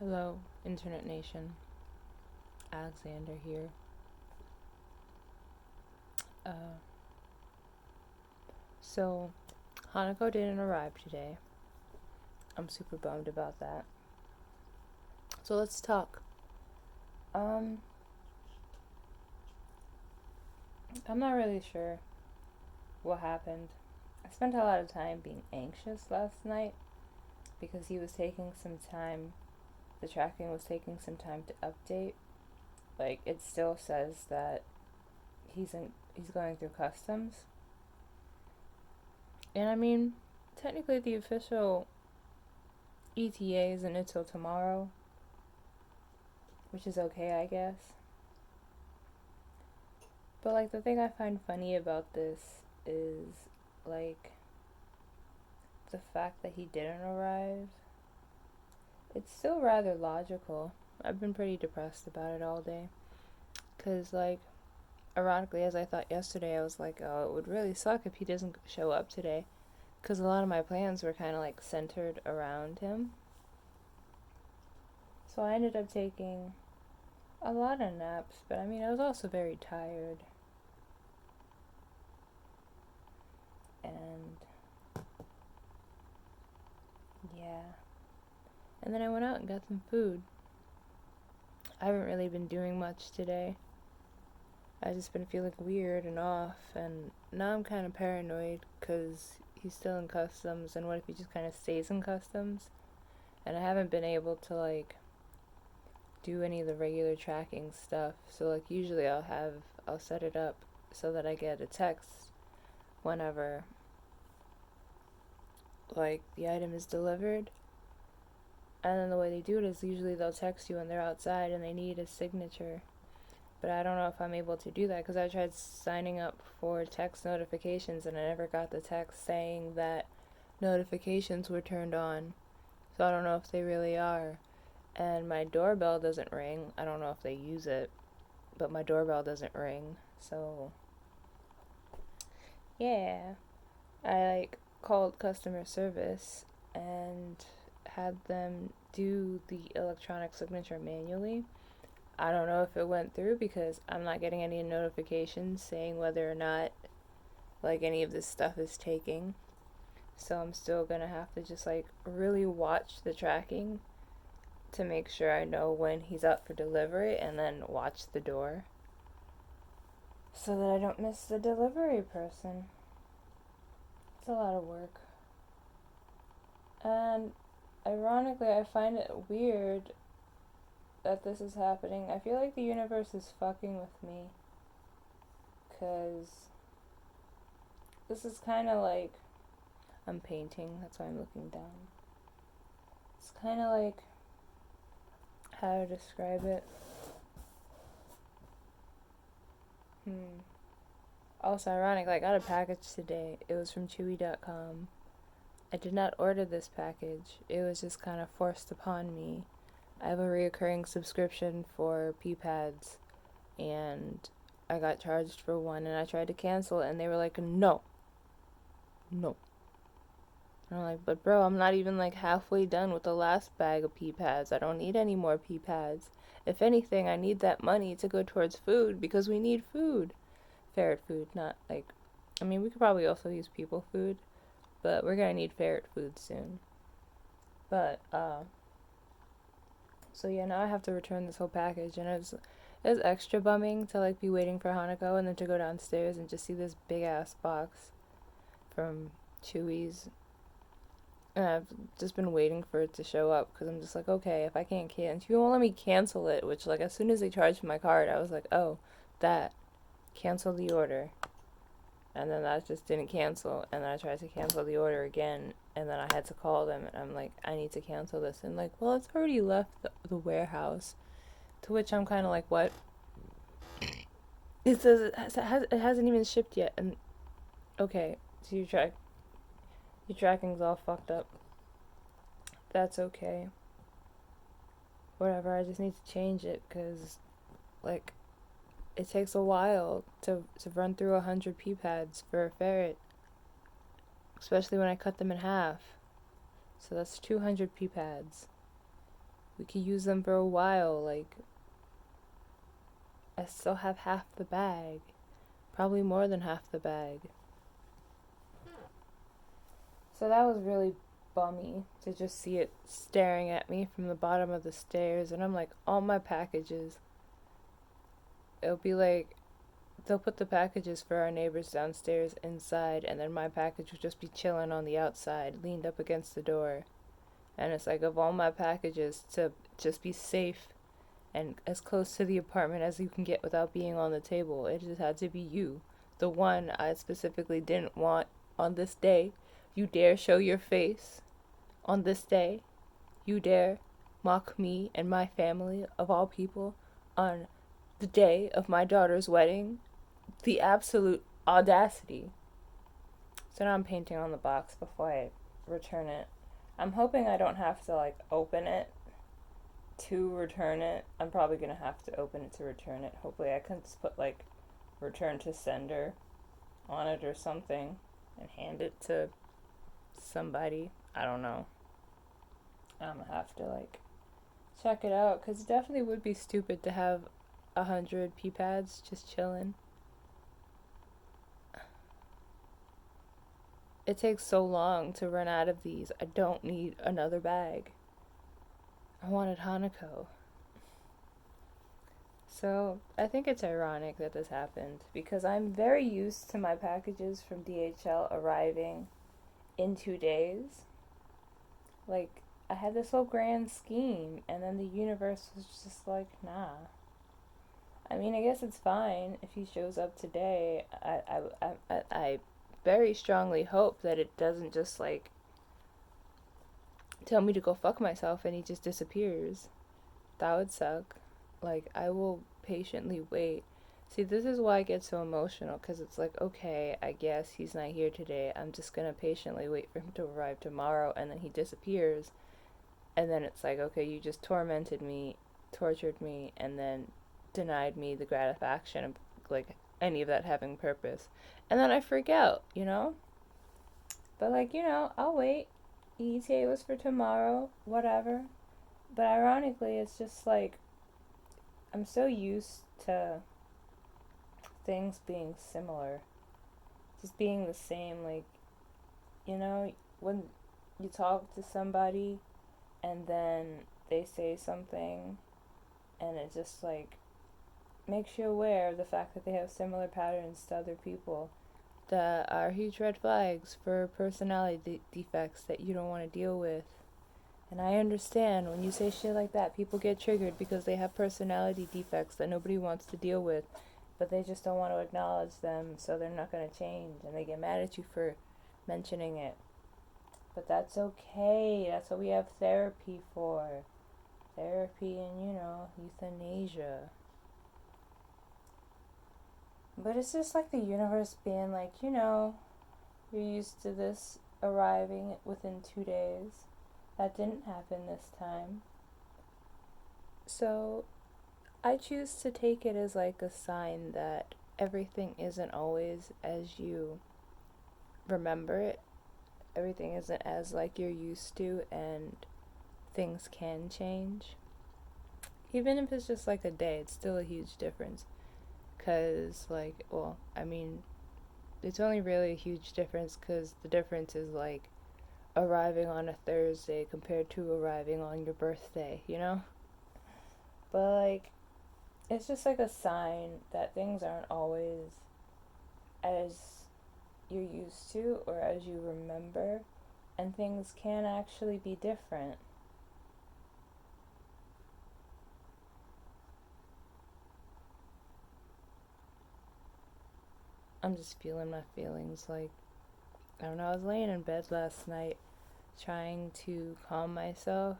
Hello, Internet Nation. Alexander here. Uh, so, Hanako didn't arrive today. I'm super bummed about that. So let's talk. Um, I'm not really sure what happened. I spent a lot of time being anxious last night because he was taking some time. The tracking was taking some time to update. Like it still says that he's going through customs. And I mean, technically the official ETA isn't until tomorrow, which is okay, I guess. But like the thing I find funny about this is like the fact that he didn't arrive. It's still rather logical. I've been pretty depressed about it all day. Cause like, ironically, as I thought yesterday, I was like, oh, it would really suck if he doesn't show up today. Cause a lot of my plans were kind of like centered around him. So I ended up taking a lot of naps, but I mean, I was also very tired. And yeah. And then I went out and got some food. I haven't really been doing much today. I've just been feeling weird and off, and now I'm kind of paranoid because he's still in customs, and what if he just kind of stays in customs? And I haven't been able to, like, do any of the regular tracking stuff. So, like, usually I'll set it up so that I get a text whenever, like, the item is delivered. And then the way they do it is usually they'll text you when they're outside and they need a signature. But I don't know if I'm able to do that because I tried signing up for text notifications and I never got the text saying that notifications were turned on. So I don't know if they really are. And my doorbell doesn't ring. I don't know if they use it, but my doorbell doesn't ring. So yeah, I like called customer service and had them do the electronic signature manually. I don't know if it went through because I'm not getting any notifications saying whether or not like any of this stuff is taking. So I'm still gonna have to just like really watch the tracking to make sure I know when he's up for delivery and then watch the door so that I don't miss the delivery person. It's a lot of work. And ironically, I find it weird that this is happening. I feel like the universe is fucking with me because this is kind of like I'm painting, that's why I'm looking down. It's kind of like how to describe it. Also ironic, like, I got a package today. It was from Chewy.com. I did not order this package. It was just kind of forced upon me. I have a reoccurring subscription for pee pads, and I got charged for one, and I tried to cancel it, and they were like, no, no. And I'm like, but bro, I'm not even like halfway done with the last bag of pee pads. I don't need any more pee pads. If anything, I need that money to go towards food because we need food. Ferret food, not like, I mean, we could probably also use people food, but we're gonna need ferret food soon. But, so yeah, now I have to return this whole package, and it's extra bumming to like be waiting for Hanako and then to go downstairs and just see this big ass box from Chewy's. And I've just been waiting for it to show up because I'm just like, okay, if I can't cancel, you won't let me cancel it. Which, like, as soon as they charged my card, I was like, oh, that, cancel the order. And then that just didn't cancel. And then I tried to cancel the order again. And then I had to call them. And I'm like, I need to cancel this. And like, well, it's already left the warehouse. To which I'm kind of like, what? It says it hasn't even shipped yet. And okay, so your tracking's all fucked up. That's okay. Whatever. I just need to change it because like it takes a while to run through 100 pee pads for a ferret, especially when I cut them in half. So that's 200 pee pads. We could use them for a while. Like, I still have half the bag. Probably more than half the bag. So that was really bummy to just see it staring at me from the bottom of the stairs. And I'm like, all my packages. It'll be like, they'll put the packages for our neighbors downstairs inside, and then my package will just be chilling on the outside, leaned up against the door. And it's like, of all my packages, to just be safe and as close to the apartment as you can get without being on the table, it just had to be you. The one I specifically didn't want on this day. You dare show your face on this day? You dare mock me and my family, of all people, on the day of my daughter's wedding? The absolute audacity. So now I'm painting on the box before I return it. I'm hoping I don't have to like open it to return it. I'm probably gonna have to open it to return it. Hopefully I can just put like return to sender on it or something and hand it to somebody. I don't know. I'm gonna have to like check it out because it definitely would be stupid to have 100 pee pads just chilling. It takes so long to run out of these. I don't need another bag. I wanted Hanako. So I think it's ironic that this happened because I'm very used to my packages from DHL arriving in 2 days. Like, I had this whole grand scheme, and then the universe was just like, nah. I mean, I guess it's fine if he shows up today. I very strongly hope that it doesn't just like tell me to go fuck myself and he just disappears. That would suck. Like, I will patiently wait. See, this is why I get so emotional because it's like, okay, I guess he's not here today. I'm just gonna patiently wait for him to arrive tomorrow, and then he disappears. And then it's like, okay, you just tormented me, tortured me, and then denied me the gratification of like any of that having purpose. And then I freak out, you know? But like, I'll wait. ETA was for tomorrow, whatever. But ironically, it's just like I'm so used to things being similar, just being the same. Like, when you talk to somebody and then they say something and it just like makes you aware of the fact that they have similar patterns to other people that are huge red flags for personality defects that you don't want to deal with. And I understand when you say shit like that, people get triggered because they have personality defects that nobody wants to deal with, but they just don't want to acknowledge them, so they're not going to change, and they get mad at you for mentioning it. But that's okay. That's what we have therapy for. Therapy and, euthanasia. But it's just like the universe being like, you're used to this arriving within 2 days. That didn't happen this time. So I choose to take it as like a sign that everything isn't always as you remember it. Everything isn't as like you're used to, and things can change. Even if it's just like a day, it's still a huge difference. Because, like, well, I mean, it's only really a huge difference because the difference is like arriving on a Thursday compared to arriving on your birthday, you know? But, like, it's just like a sign that things aren't always as you're used to or as you remember, and things can actually be different. I'm just feeling my feelings. Like, I don't know, I was laying in bed last night trying to calm myself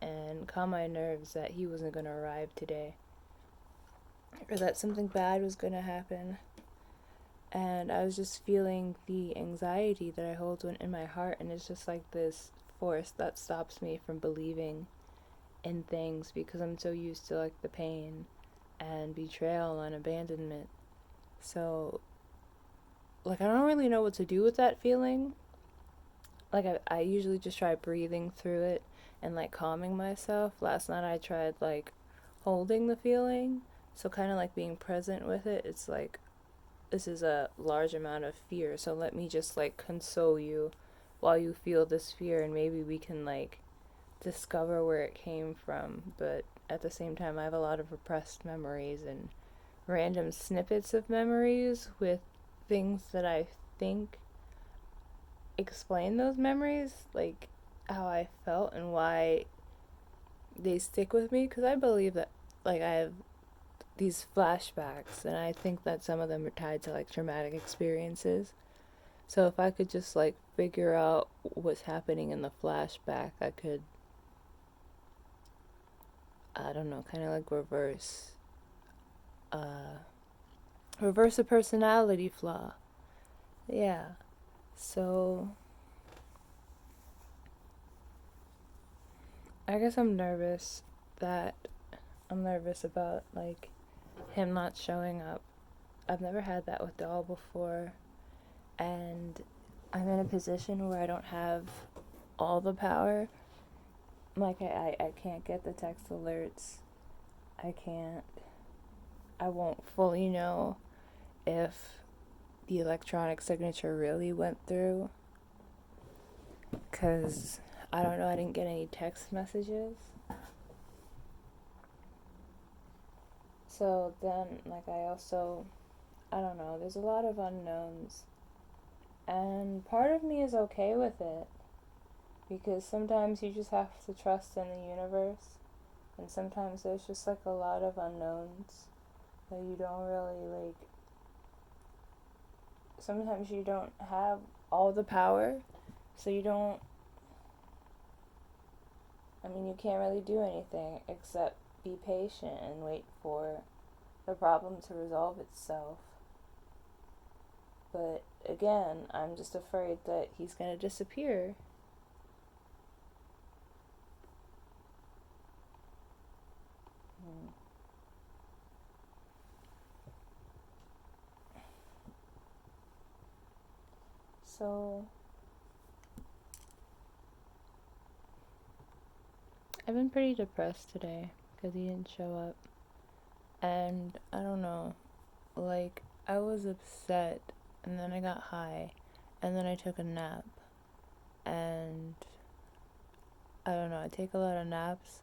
and calm my nerves that he wasn't going to arrive today or that something bad was going to happen. And I was just feeling the anxiety that I hold in my heart, and it's just like this force that stops me from believing in things because I'm so used to like the pain and betrayal and abandonment. So, like, I don't really know what to do with that feeling. Like, I usually just try breathing through it and like calming myself. Last night I tried like holding the feeling, so kind of like being present with it. It's like, this is a large amount of fear, so let me just like console you while you feel this fear, and maybe we can like discover where it came from. But at the same time, I have a lot of repressed memories and random snippets of memories with things that I think explain those memories, like how I felt and why they stick with me. Because I believe that, like, I have these flashbacks, and I think that some of them are tied to like traumatic experiences. So if I could just like figure out what's happening in the flashback, I could, I don't know, kind of like uh reverse a personality flaw. Yeah. So I guess that I'm nervous about like him not showing up. I've never had that with Doll before, and I'm in a position where I don't have all the power. Like I can't get the text alerts. I can't, I won't fully know if the electronic signature really went through, because I don't know, I didn't get any text messages. So then, like, I don't know, there's a lot of unknowns. And part of me is okay with it, because sometimes you just have to trust in the universe, and sometimes there's just like a lot of unknowns that you don't really like. Sometimes you don't have all the power, so you don't, I mean, you can't really do anything except be patient and wait for the problem to resolve itself. But again, I'm just afraid that he's gonna disappear. Hmm. So, I've been pretty depressed today because he didn't show up. And I don't know, like, I was upset, and then I got high, and then I took a nap. And I don't know, I take a lot of naps.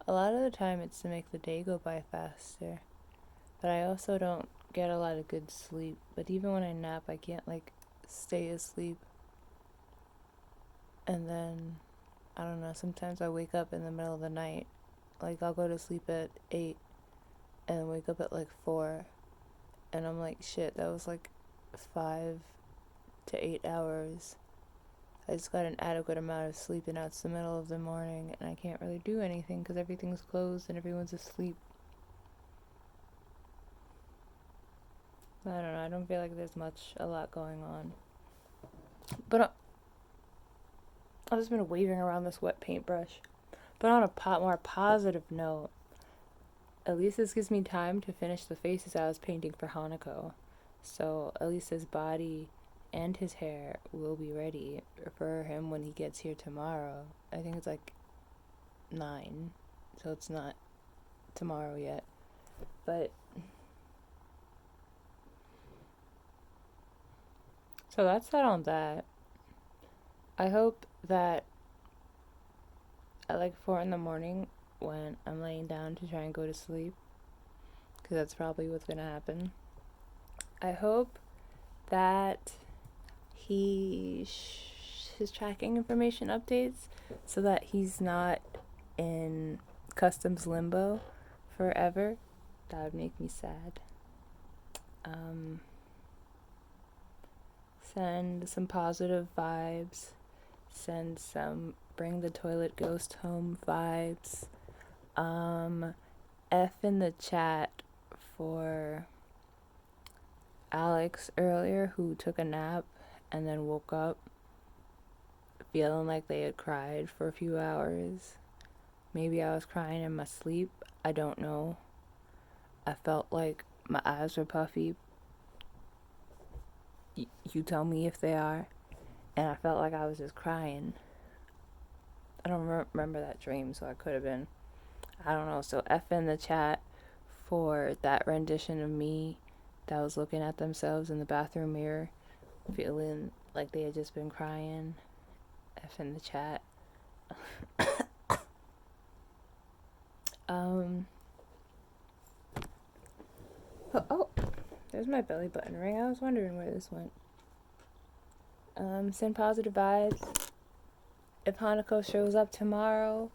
A lot of the time it's to make the day go by faster. But I also don't get a lot of good sleep. But even when I nap, I can't like stay asleep. And then, I don't know, sometimes I wake up in the middle of the night. Like, I'll go to sleep at 8 and wake up at like 4. And I'm like, shit, that was like 5 to 8 hours. I just got an adequate amount of sleep, and now it's the middle of the morning and I can't really do anything because everything's closed and everyone's asleep. I don't know, I don't feel like there's a lot going on. But I've just been waving around this wet paintbrush. But on a more positive note, at least this gives me time to finish the faces I was painting for Hanako. So at least his body and his hair will be ready for him when he gets here tomorrow. I think it's like 9, so it's not tomorrow yet. But so that's that on that. I hope that at like 4 in the morning, when I'm laying down to try and go to sleep, because that's probably what's gonna happen, I hope that his tracking information updates so that he's not in customs limbo forever. That would make me sad. Send some positive vibes. Send some bring the toilet ghost home vibes. F in the chat for Alex earlier, who took a nap and then woke up feeling like they had cried for a few hours. Maybe I was crying in my sleep. I don't know. I felt like my eyes were puffy. You tell me if they are. And I felt like I was just crying. I don't remember that dream, so I could have been. I don't know. So F in the chat for that rendition of me that was looking at themselves in the bathroom mirror, feeling like they had just been crying. F in the chat. Oh, there's my belly button ring. I was wondering where this went. Send positive vibes. If Hanako shows up tomorrow,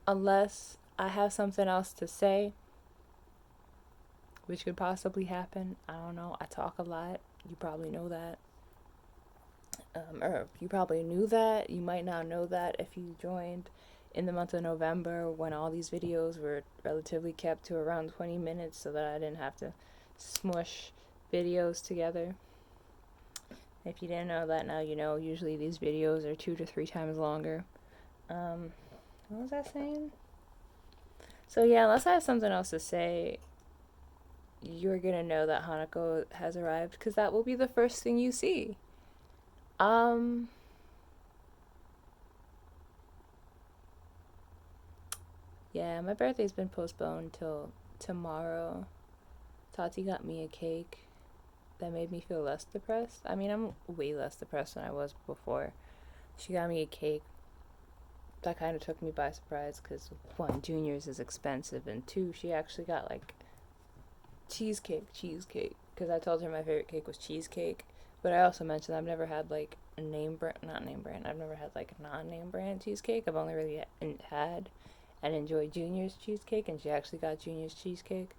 unless I have something else to say, which could possibly happen. I don't know. I talk a lot. You probably know that. Or you probably knew that. You might not know that if you joined in the month of November when all these videos were relatively kept to around 20 minutes so that I didn't have to smush videos together. If you didn't know that, now you know. Usually these videos are 2 to 3 times longer. What was I saying? So yeah, unless I have something else to say, you're gonna know that Hanako has arrived, because that will be the first thing you see. Yeah, my birthday's been postponed till tomorrow. Tati got me a cake that made me feel less depressed. I mean, I'm way less depressed than I was before. She got me a cake that kind of took me by surprise because, one, Junior's is expensive, and two, she actually got like cheesecake, because I told her my favorite cake was cheesecake. But I also mentioned I've never had like a not name brand, I've never had like a non-name brand cheesecake. I've only really had and enjoyed Junior's cheesecake, and she actually got Junior's cheesecake,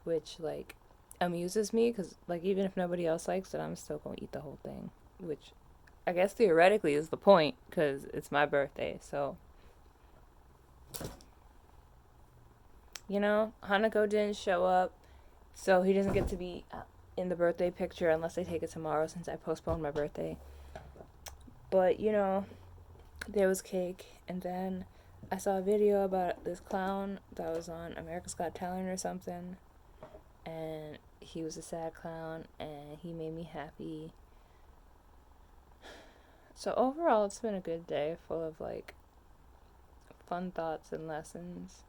which like amuses me because like even if nobody else likes it, I'm still gonna eat the whole thing, which I guess theoretically is the point because it's my birthday. So you know, Hanako didn't show up, so he doesn't get to be in the birthday picture unless I take it tomorrow since I postponed my birthday. But you know, there was cake, and then I saw a video about this clown that was on America's Got Talent or something, and he was a sad clown, and he made me happy. So overall, it's been a good day full of like fun thoughts and lessons.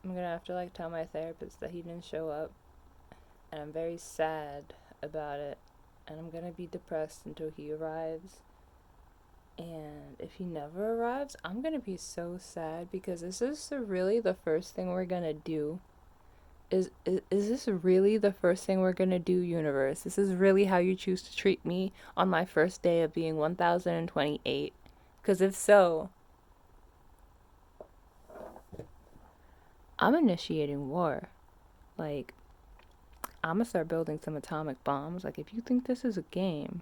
I'm gonna have to like tell my therapist that he didn't show up, and I'm very sad about it, and I'm gonna be depressed until he arrives. And if he never arrives, I'm gonna be so sad because this is really the first thing we're gonna do. Is this really the first thing we're gonna do, universe? This is really how you choose to treat me on my first day of being 1028? Because if so, I'm initiating war. Like, I'm gonna start building some atomic bombs. Like, if you think this is a game,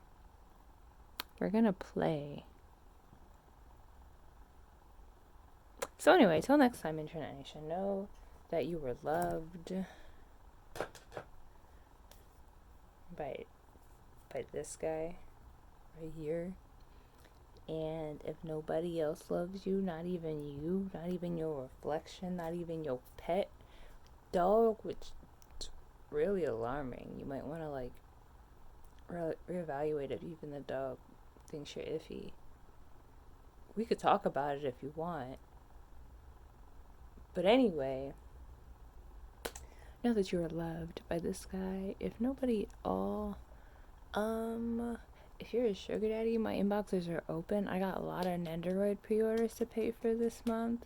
we're gonna play. So anyway, till next time, Internet Nation, know that you were loved by this guy right here. And if nobody else loves you, not even you, not even your reflection, not even your pet dog, which is really alarming. You might want to like reevaluate if even the dog thinks you're iffy. We could talk about it if you want. But anyway, know that you are loved by this guy. If nobody at all, if you're a sugar daddy, my inboxes are open. I got a lot of Nendoroid pre-orders to pay for this month.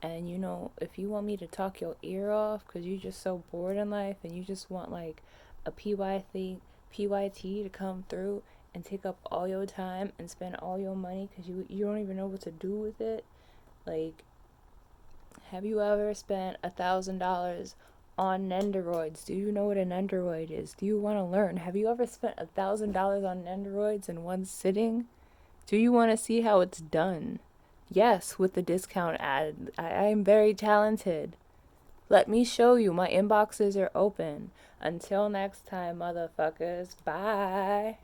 And you know, if you want me to talk your ear off because you're just so bored in life and you just want like a PYT to come through and take up all your time and spend all your money because you don't even know what to do with it. Like, have you ever spent $1,000 on Nendoroids? Do you know what a Nendoroid is? Do you want to learn? Have you ever spent $1,000 on Nendoroids in one sitting? Do you want to see how it's done? Yes, with the discount ad. I am very talented. Let me show you. My inboxes are open. Until next time, motherfuckers. Bye.